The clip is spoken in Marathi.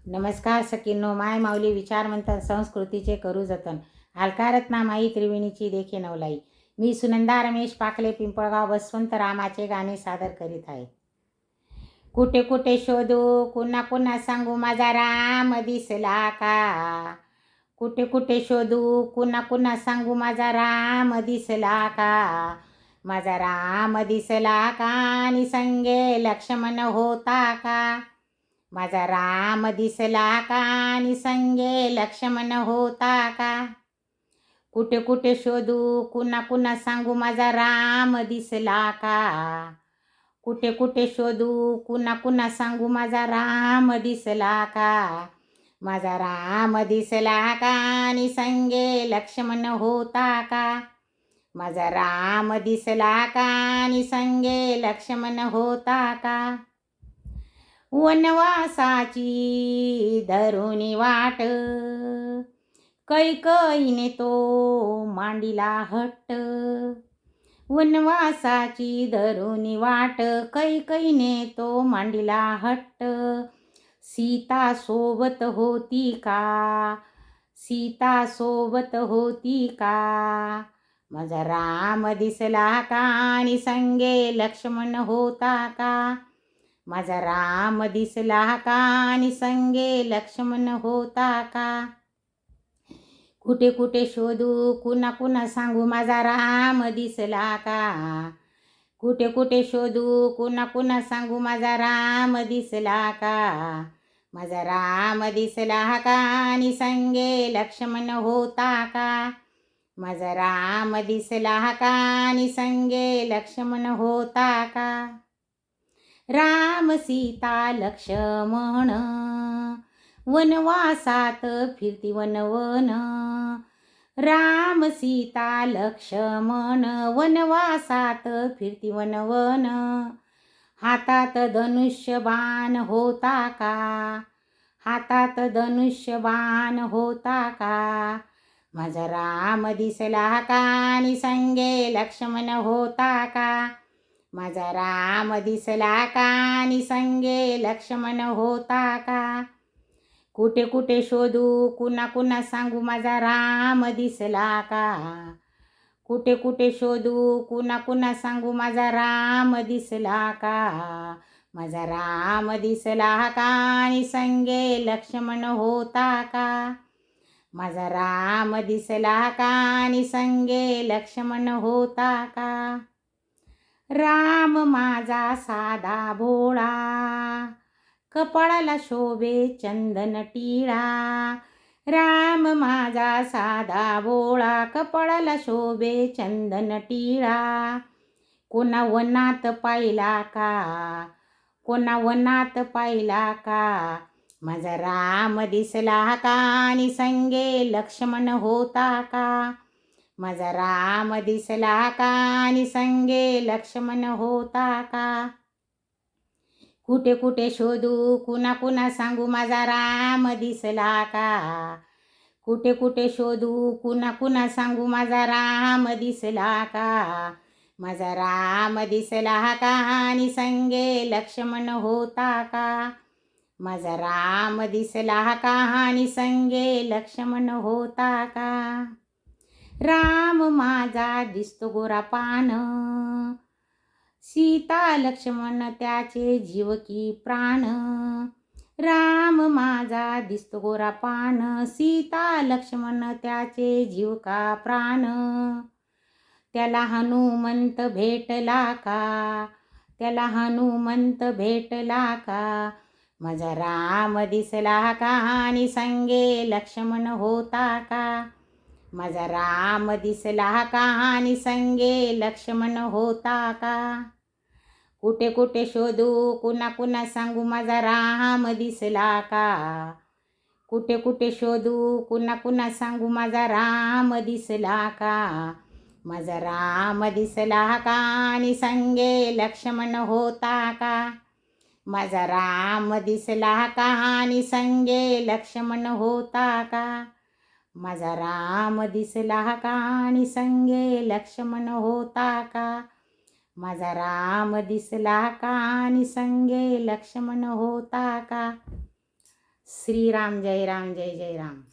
नमस्कार सखींनो, माय माऊली विचार म्हणतात संस्कृतीचे करू जतन. अलकारत्नामाई त्रिवेणीची देखे नवलाई. मी सुनंदा रमेश पाकले पिंपळगाव बसवंत रामाचे गाणे सादर करीत आहे. कुठे कुठे शोधू कुणा कुणा सांगू माझा राम दिसला का. कुठे कुठे शोधू कुणा कुणा सांगू माझा राम दिसला का. माझा राम दिसला का आणि संगे लक्ष्मण होता का. माझा राम दिसला का आणि संगे लक्ष्मण होता का. कुठे कुठे शोधू कुणा कुणा सांगू माझा राम दिसला का. कुठे कुठे शोधू कुणा कुणा सांगू माझा राम दिसला का. माझा राम दिसला का आणि संगे लक्ष्मण होता का. माझा राम दिसला का आणि संगे लक्ष्मण होता का. वनवासाची धरुणी वाट कैकईने तो मांडिला हट्ट. वनवासाची धरुणी वाट कैकईने तो मांडिला हट्ट. सीता सोबत होती का. सीता सोबत होती का. माझा राम दिसला का आणि संगे लक्ष्मण होता का. माझा राम दिसला का आणि संगे लक्ष्मण होता का. कुठे कुठे शोधू कुणा कुणा सांगू माझा राम दिसला का. कुठे कुठे शोधू कुणा कुणा सांगू माझा राम दिसला का. माझा राम दिसला का आणि संगे लक्ष्मण होता का. माझा राम दिसला का आणि संगे लक्ष्मण होता का. राम सीता लक्ष्मण वनवासात फिरती वनवन. राम सीता लक्ष्मण वनवासात फिरती वनवन. हातात धनुष्यबाण होता का. हातात धनुष्यबाण होता का. माझा राम दिसला का आणि संगे लक्ष्मण होता का. माझा राम दिसला का आणि संगे लक्ष्मण होता का. कुठे कुठे शोधू कुणा कुणा सांगू माझा राम दिसला का. कुठे कुठे शोधू कुणा कुणा सांगू माझा राम दिसला का. माझा राम दिसला का आणि संगे लक्ष्मण होता का. माझा राम दिसला का आणि संगे लक्ष्मण होता का. राम माझा साधा भोळा कपाळाला शोभे चंदन टिळा. राम माझा साधा भोळा कपाळाला शोभे चंदन टिळा. कोणा वनात पाहिला का. कोणा वनात पाहिला का. माझा राम दिसला का आणि संगे लक्ष्मण होता का. माझा राम दिसला का आणि संगे लक्ष्मण होता का. कुठे कुठे शोधू कुणा कुणा सांगू माझा राम दिसला का. कुठे कुठे शोधू कुणा कुणा सांगू माझा राम दिसला का. माझा राम दिसला का आणि संगे लक्ष्मण होता का. माझा राम दिसला का आणि संगे लक्ष्मण होता का. राम माझा दिसतो गोरा पान सीता लक्ष्मण त्याचे जीव की प्राण. राम माझा दिसतो गोरा पान सीता लक्ष्मण त्याचे जीव का प्राण. त्याला हनुमंत भेटला का. त्याला हनुमंत भेटला का. माझा राम दिसला का आणि संगे लक्ष्मण होता का. माझा राम दिसला का आणि संगे लक्ष्मण होता का. कुठे कुठे शोधू कुणा कुणा सांगू माझा राम दिसला का. कुठे कुठे शोधू कुणा कुणा सांगू माझा राम दिसला का. माझा राम दिसला का आणि संगे लक्ष्मण होता का. माझा राम दिसला का आणि संगे लक्ष्मण होता का. माझा राम दिसला का आणि संगे लक्ष्मण होता का. माझा राम दिसला का आणि संगे लक्ष्मण होता का. श्रीराम जय राम जय जय राम.